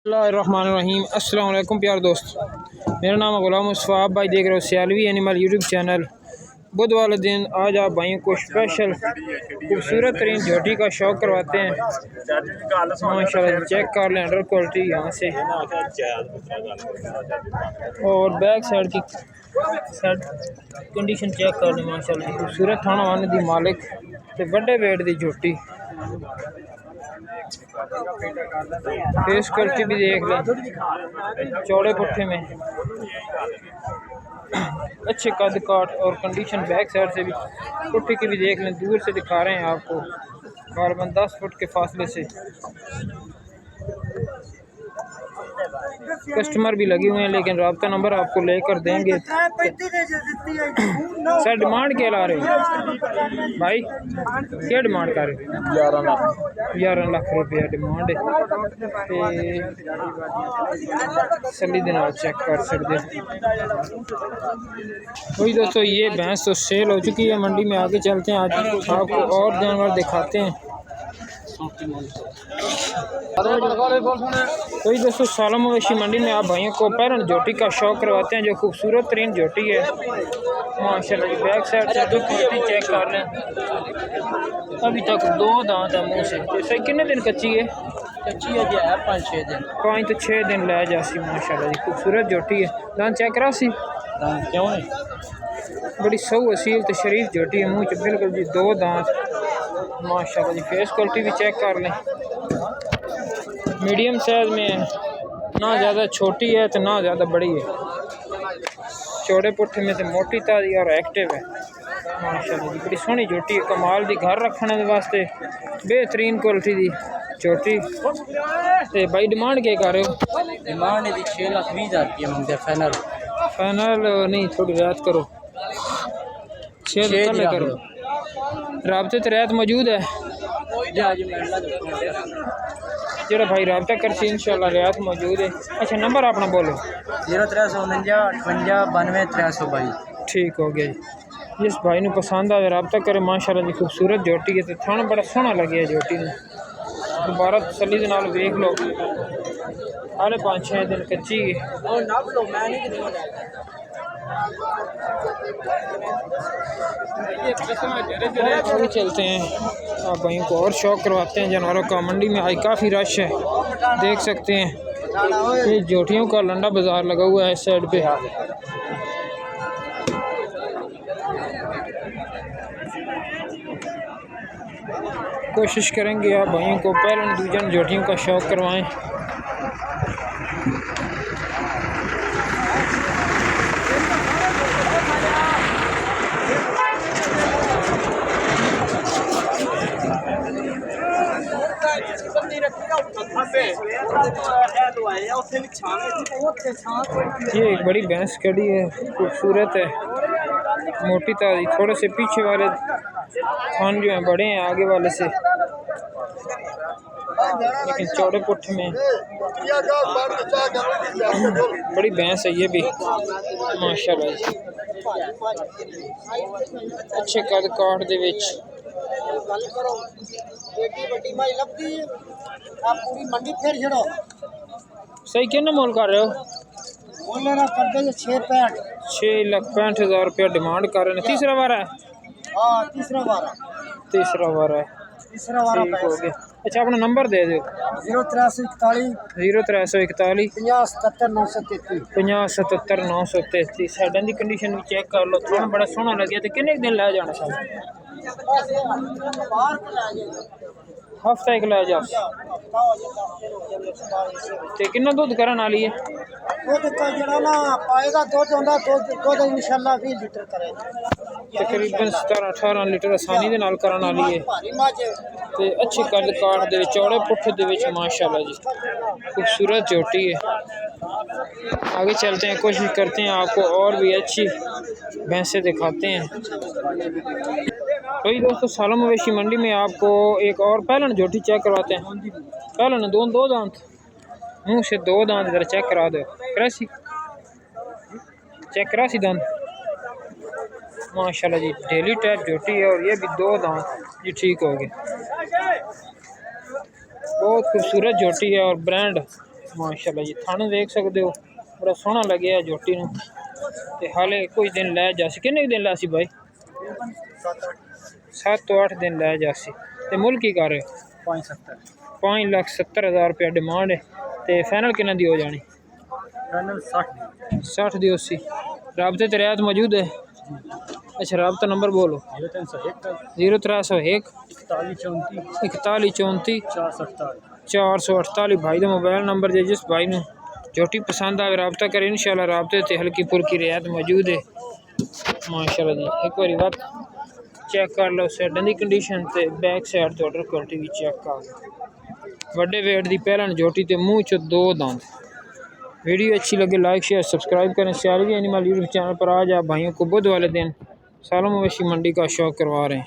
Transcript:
बिस्मिल्लाहिर्रहमानिर्रहीम। अस्सलाम वालेकुम प्यार दोस्त, मेरा नाम है गुलाम मुस्तफ़ा। आप भाई देख रहे हो सियालवी एनिमल यूट्यूब चैनल। बुध वाले दिन आज आप भाइयों को स्पेशल खूबसूरत तरीन झोटी का शौक करवाते हैं। माशाल्लाह चेक कर लें अंडर क्वालिटी यहाँ से, और बैक साइड की कंडीशन चेक कर लें। माशाल्लाह खूबसूरत थाना वाने दी मालिक ते बड़े वेट दी झोटी। फेस क्वालिटी भी देख लें, चौड़े पुट्ठे में अच्छे कद काट और कंडीशन बैक साइड से भी पुट्ठे की भी देख लें। दूर से दिखा रहे हैं आपको, तकरीबन 10 फुट के फासले से। कस्टमर भी लगे हुए हैं, लेकिन रब्ता नंबर आपको लेकर देंगे। सर डिमांड क्या ला रहे हो भाई, क्या डिमांड कर रहे हो? 11 लाख रुपया डिमांड है। सली दिन आप चेक कर सकते हो। वही दोस्तों, ये भैंस तो सेल हो चुकी है मंडी में। आगे चलते हैं, आज आपको और जानवर दिखाते हैं। वही दोस्तों, सालम मवेशी मंडी में आप भाइयों को पैरन झोटी का शौक करवाते हैं, जो खूबसूरत तरीन झोटी है माशाल्लाह। जी बैक साइड से जो क्वालिटी चेक कर लें, अभी तक 2 दांत है मुँह से। जैसे कितने दिन कच्ची है? कच्ची है 5-6 दिन, 5 तो 6 दिन लै जासी। माशाल्लाह जी खूबसूरत झोटी है। दांत चेक करा सी क्यों है? बड़ी सौ असील तो शरीफ झोटी है, मुँह च बिल्कुल जी 2 दांत माशाल्लाह जी। फेस क्वालिटी भी चेक कर लें, मीडियम साइज में है, ना ज़्यादा छोटी है तो ना ज़्यादा बड़ी है। चौड़े पुट्ठे में से मोटी ताज़ी और एक्टिव है माशाल्लाह जी। बड़ी सोहनी झोटी है, कमाल दी। घर रखने वास्ते बेहतरीन क्वालिटी दी झोटी। ते भाई डिमांड क्या कर रहे हो? डिमांड है 6,20,000 रुपये मंगते फाइनल। फाइनल नहीं, थोड़ी रियायत करो। 6 तले करो। राबते तो रियायत मौजूद है, जेड़ा भाई रब्ता करसी इंशाल्लाह रियायत मौजूद है। अच्छा नंबर अपना बोलो। 0349 58 92 322। ठीक हो गया जी। जिस भाई ने पसंद आए रब्ता करे। माशाल्लाह जी खूबसूरत झोटी है, तो थाना बड़ा सोहना लगे झोटी ने। दोबारा तसल्ली दे नाल वेख लो, हाले 5-6 दिन कच्ची है। आगे चलते हैं, आप भाइयों को और शौक करवाते हैं जानवरों का। मंडी में आज काफ़ी रश है, देख सकते हैं। ये जोटियों का लंडा बाज़ार लगा हुआ है इस साइड पे। कोशिश करेंगे आप भाइयों को पहले दूजन जोटियों का शौक करवाएं। ये एक बड़ी भैंस खड़ी है, खूबसूरत है, मोटी ताज़ी। थोड़े से पीछे वाले थान जो हैं बड़े हैं आगे वाले से, लेकिन चौड़े पुट्ठे में बड़ी भैंस है ये भी माशाल्लाह जी। अच्छे कद काट दे विच सही कितना मोल कर रहे हो? 6,65,000 रुपया डिमांड कर रहे हैं। तीसरा बार है? तीसरा बार है। ठीक हो गया। अच्छा अपना नंबर दे दो। 0341 50 933। साइडों की कंडीशन भी चेक कर लो, थोड़ा बड़ा सोहना लगे। तो कितने दिन लै जाना सर? हफ्ता एक लै जा। ते कितना दुध करन वाली है? तकरीबन 17-18 लीटर आसानी दे नाल करन वाली है। ते अच्छे कद काट दे चौड़े पुट्ठे दे विच माशाल्लाह जी खूबसूरत झोटी है। आगे चलते हैं, कोशिश करते हैं आपको और भी अच्छी भैंसें दिखाते हैं। वही दोस्तों, सालम मवेशी मंडी में आपको एक और पहलन झोटी चेक करवाते हैं। पहलन 2 दांत, मुँह से 2 दांत जरा चेक करा दो। करासी चेक करासी दांत माशाल्लाह जी, डेली टाइप झोटी है, और ये भी 2 दांत जी। ठीक हो गए, बहुत खूबसूरत झोटी है और ब्रांड माशाल्लाह जी थानू देख सकते हो बड़ा सोहना लगे झोटी नूं ते हाले कुछ दिन लै जासी किन्ने दिन लासी भाई 7 तो 8 दिन लै जासी ते मुल की कर रहे हो 5,70,000 रुपया डिमांड है ते फाइनल किन्ने दी हो जानी फाइनल 60 दी 80 राबते ते रियायत मौजूद है अच्छा राबता नंबर बोलो 0301 41 34 448 भाई का मोबाइल नंबर जे जिस भाई ने झोटी पसंद आए रबता करे इंशाल्लाह राबते ते हल्की फुल्की रियायत मौजूद है माशाल्लाह जी एक बारी वक्त चेक कर लो साइडां दी कंडीशन ते बैक साइड तो ऑर्डर क्वालिटी भी चेक कर वड्डे वेट दी पहलन झोटी ते मुंह च 2 दांत वीडियो अच्छी लगे लाइक शेयर सब्सक्राइब करें सियालवी एनिमल यूट्यूब चैनल पर आज आप भाइयों को बुध वाले दिन सालों मवेशी मंडी का शौक करवा रहे हैं।